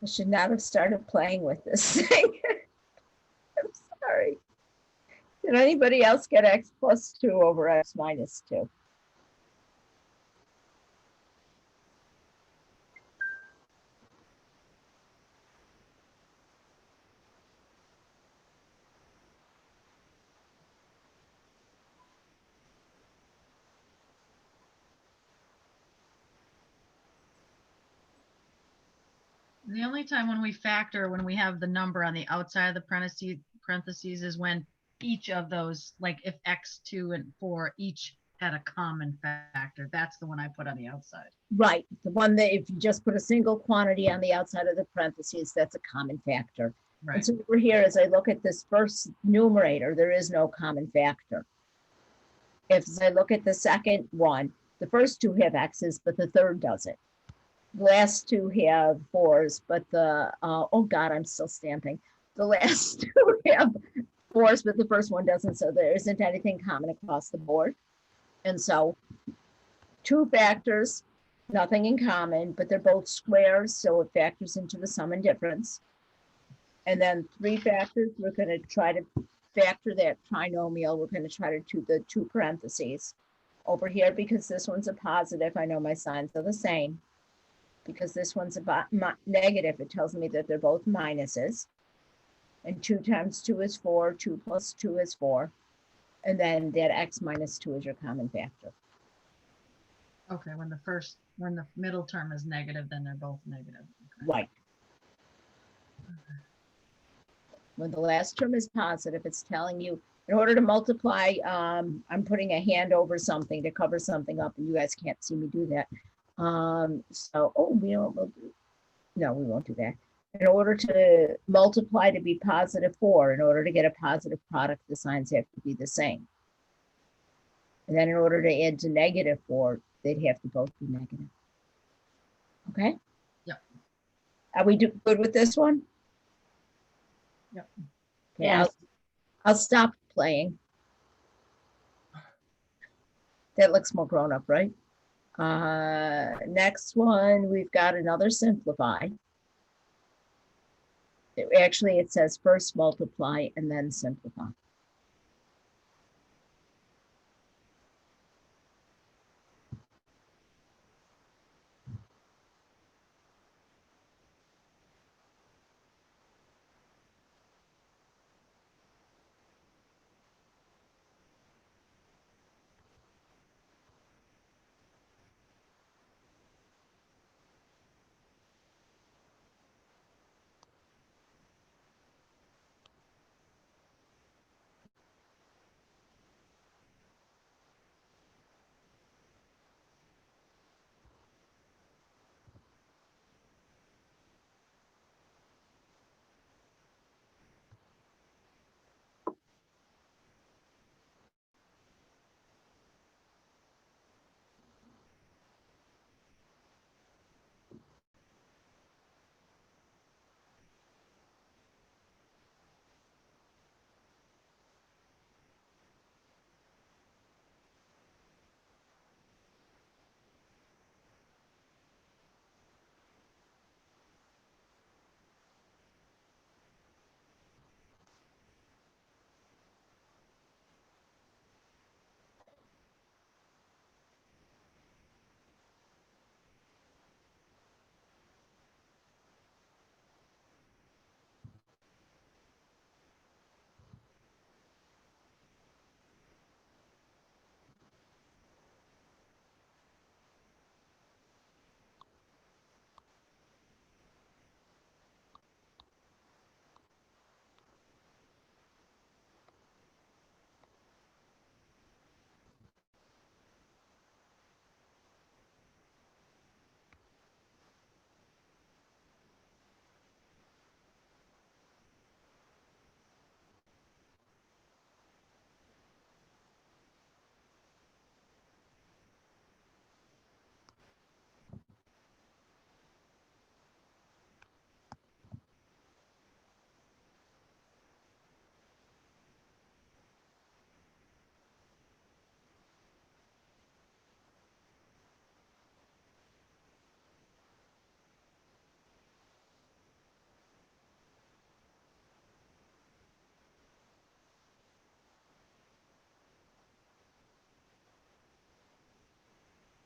I should not have started playing with this thing. I'm sorry. Did anybody else get x plus 2 over x minus 2? The only time when we factor, when we have the number on the outside of the parentheses is when each of those, like if x2 and 4 each had a common factor. That's the one I put on the outside. Right, the one that if you just put a single quantity on the outside of the parentheses, that's a common factor. And Right. so over here, as I look at this first numerator, there is no common factor. If I look at the second one, the first two have x's, but the third doesn't. The last two have 4s, but the, oh God, I'm still stamping. The last two have 4s, but the first one doesn't, so there isn't anything common across the board. And so 2 factors, nothing in common, but they're both squares, so it factors into the sum and difference. And then 3 factors, we're going to try to factor that trinomial. We're going to try to do the 2 parentheses. Over here, because this one's a positive, I know my signs are the same. Because this one's about negative, it tells me that they're both minuses. And 2 times 2 is 4, 2 plus 2 is 4. And then that x minus 2 is your common factor. Okay, when the middle term is negative, then they're both negative. Okay. Right. When the last term is positive, it's telling you, in order to multiply, I'm putting a hand over something to cover something up, and you guys can't see me do that. We won't do that. In order to multiply to be positive 4, in order to get a positive product, the signs have to be the same. And then in order to add to negative 4, they'd have to both be negative. Okay? Yep. Are we good with this one? Yep. Okay, Yes. I'll stop playing. That looks more grown up, right? Next one, we've got another simplify. Actually, it says first multiply and then simplify.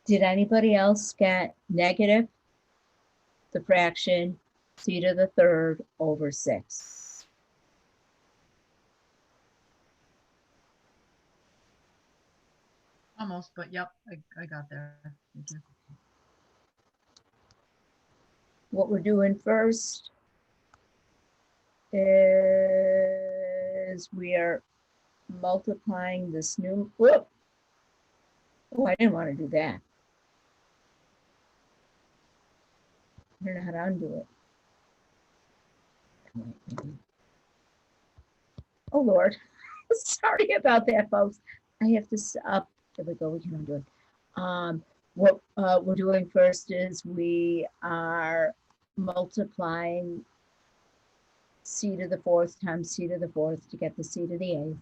Did anybody else get negative the fraction c to the third over 6? Almost, but yep, I got there. Thank you. What we're doing first is we are multiplying this new, whoop. Oh, I didn't want to do that. I don't know how to undo it. Oh, Lord. Sorry about that, folks. I have to stop. There we go. We can undo it. What we're doing first is we are multiplying c to the 4th times c to the 4th to get the c to the 8th.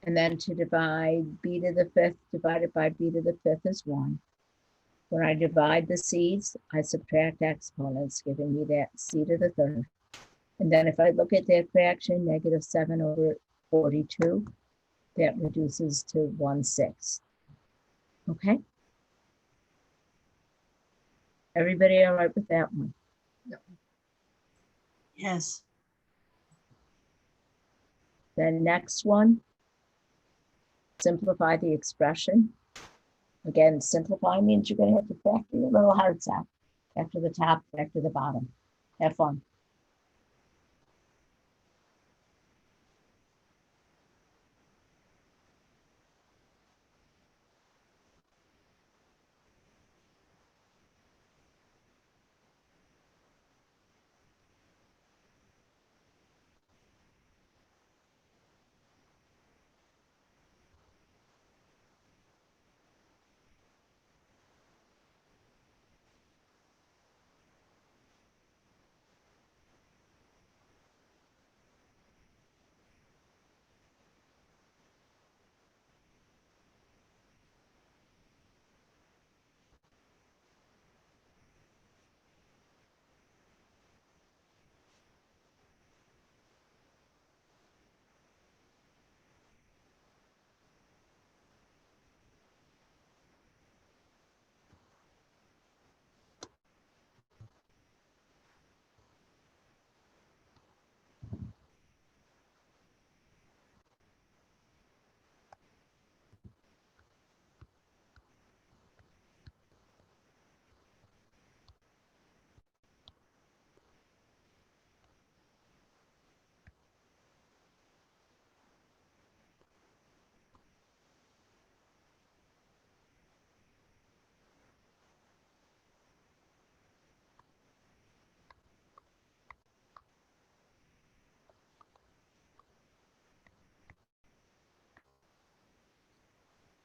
And then to divide b to the 5th divided by b to the 5th is 1. When I divide the c's, I subtract exponents, giving me that c to the 3rd. And then if I look at that fraction, negative 7 over 42, that reduces to 1/6. Okay. Everybody all right with that one? Yes. Then next one, simplify the expression. Again, simplify means you're going to have to factor your little hearts out. Factor the top, factor the bottom. Have fun.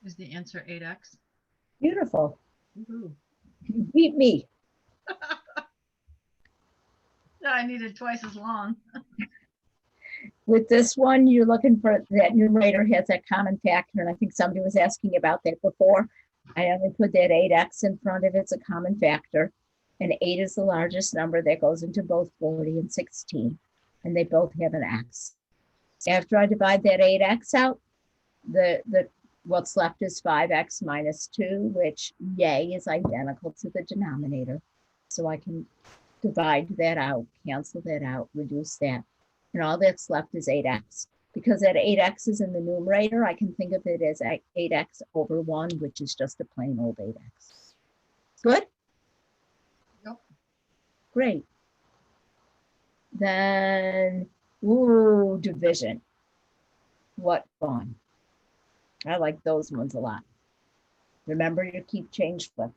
Is the answer 8x? Beautiful. Woohoo. You beat me. Yeah, I needed twice as long. With this one, you're looking for that numerator has that common factor. And I think somebody was asking about that before. I only put that 8x in front of it. It's a common factor. And 8 is the largest number that goes into both 40 and 16. And they both have an x. After I divide that 8x out, the what's left is 5x minus 2, which yay is identical to the denominator. So I can divide that out, cancel that out, reduce that. And all that's left is 8x. Because that 8x is in the numerator, I can think of it as 8x over 1, which is just a plain old 8x. Good? Yep. Great. Then, ooh, division. What fun. I like those ones a lot. Remember your keep change flip.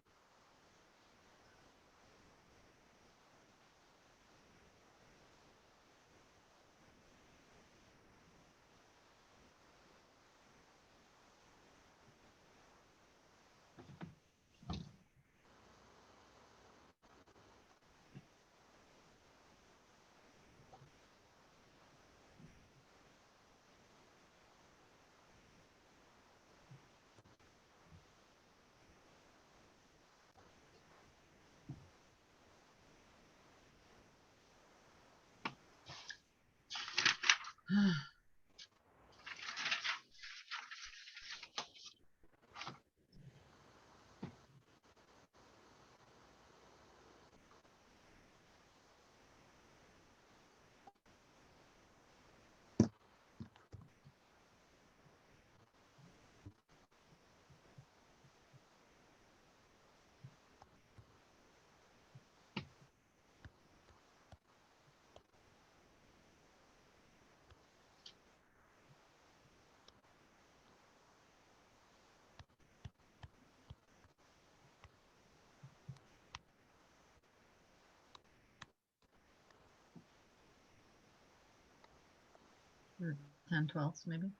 Or 10/12 maybe.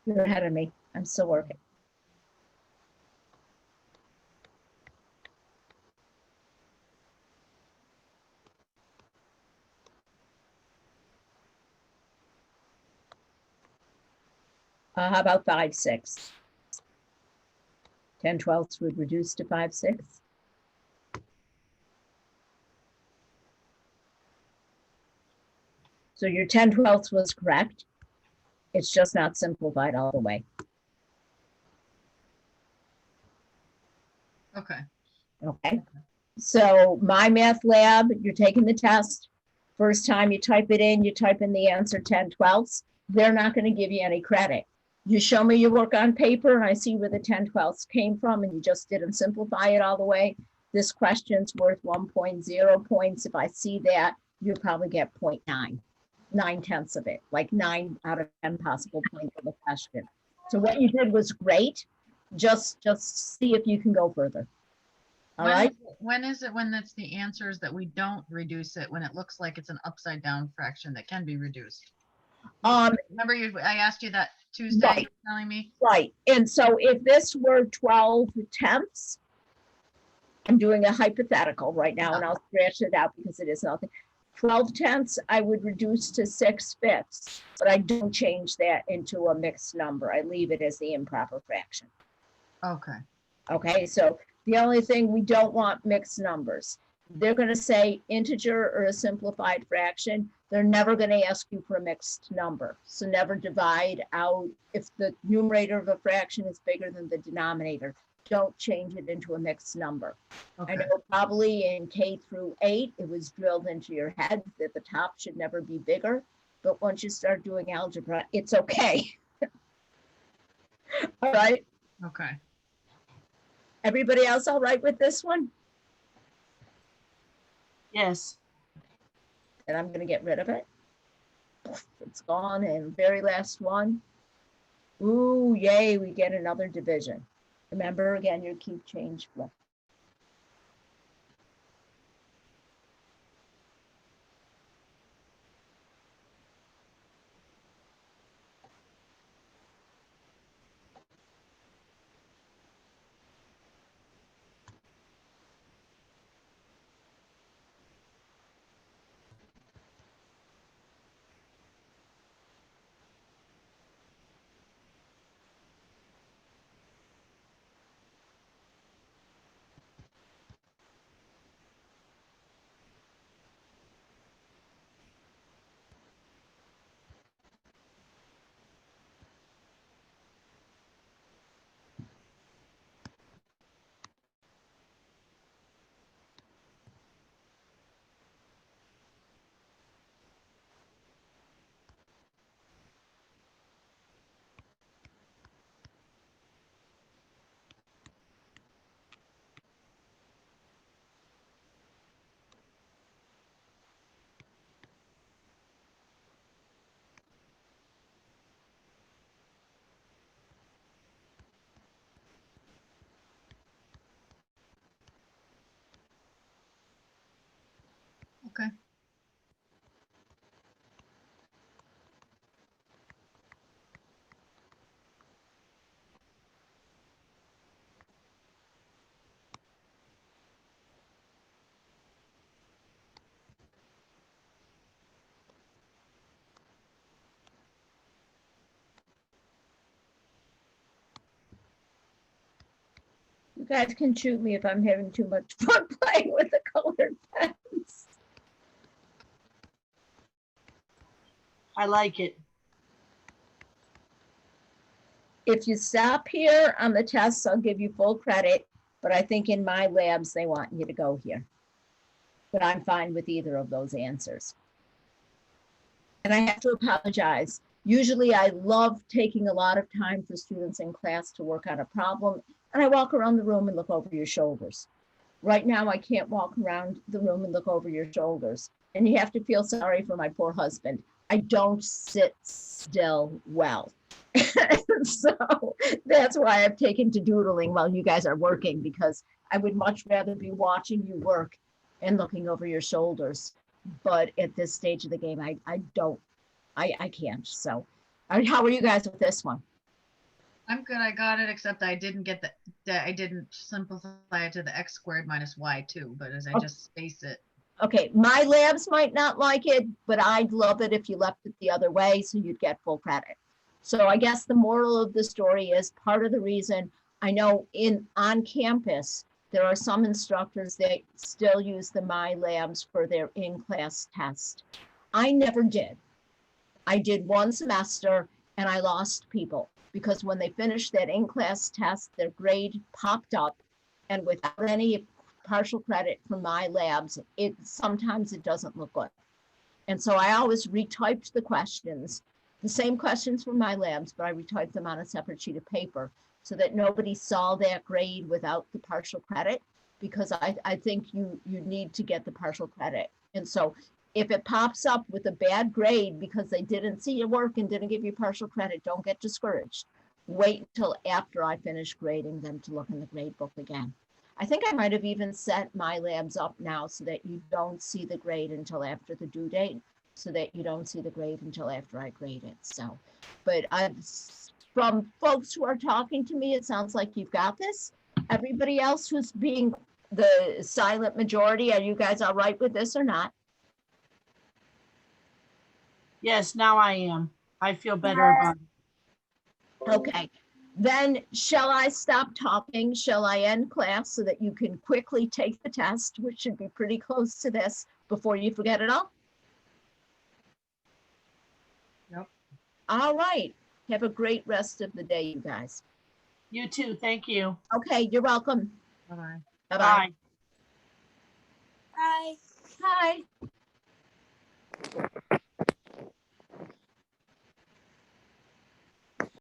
You're ahead of me. I'm still working. How about 5/6? 10/12 would reduce to 5/6. So your 10/12 was correct. It's just not simplified all the way. Okay. Okay. So my math lab, you're taking the test. First time you type it in, you type in the answer 10/12. They're not going to give you any credit. You show me your work on paper and I see where the 10/12 came from and you just didn't simplify it all the way. This question's worth 1.0 points. If I see that, you'll probably get 0.9, 9/10 of it, like 9 out of 10 possible points of the question. So what you did was great. Just see if you can go further. All right. When is it when it's the answers that we don't reduce it, when it looks like it's an upside down fraction that can be reduced? Remember I asked you that Tuesday, Right. you were telling me? Right. And so if this were 12/10, I'm doing a hypothetical right now and I'll scratch it out because it is nothing. 12/10, I would reduce to 6/5, but I don't change that into a mixed number. I leave it as the improper fraction. Okay. Okay, so the only thing we don't want mixed numbers. They're going to say integer or a simplified fraction. They're never going to ask you for a mixed number. So never divide out. If the numerator of a fraction is bigger than the denominator, don't change it into a mixed number. Okay. I know probably in K-8, it was drilled into your head that the top should never be bigger. But once you start doing algebra, it's okay. All right. Okay. Everybody else all right with this one? Yes. And I'm going to get rid of it. It's gone. And very last one. Ooh, yay, we get another division. Remember, again, your keep change flip. Okay. You guys can shoot me if I'm having too much fun playing with the colored pens. I like it. If you stop here on the tests, I'll give you full credit, but I think in my labs, they want you to go here. But I'm fine with either of those answers. And I have to apologize. Usually I love taking a lot of time for students in class to work on a problem, and I walk around the room and look over your shoulders. Right now, I can't walk around the room and look over your shoulders. And you have to feel sorry for my poor husband. I don't sit still well. So that's why I've taken to doodling while you guys are working, because I would much rather be watching you work and looking over your shoulders. But at this stage of the game, I can't. So how are you guys with this one? I'm good. I got it, except I didn't get I didn't simplify it to the x squared minus y2, but as I just space it. Okay, my labs might not like it, but I'd love it if you left it the other way so you'd get full credit. So I guess the moral of the story is part of the reason I know on campus, there are some instructors that still use the MyLabs for their in-class test. I never did. I did one semester and I lost people because when they finished that in-class test, their grade popped up And without any partial credit for my labs, sometimes it doesn't look good. And so I always retyped the questions, the same questions for my labs, but I retyped them on a separate sheet of paper so that nobody saw that grade without the partial credit, because I think you need to get the partial credit. And so if it pops up with a bad grade because they didn't see your work and didn't give you partial credit, don't get discouraged. Wait until after I finish grading them to look in the grade book again. I think I might have even set my labs up now so that you don't see the grade until after the due date, so that you don't see the grade until after I grade it. So, but from folks who are talking to me, it sounds like you've got this. Everybody else who's being the silent majority, are you guys all right with this or not? Yes, now I am. I feel better about it. Okay, then shall I stop talking? Shall I end class so that you can quickly take the test, which should be pretty close to this, before you forget it all? Yep. All right, have a great rest of the day, you guys. You too. Thank you. Okay, you're welcome. Bye-bye. Bye-bye. Bye. Bye. Hi.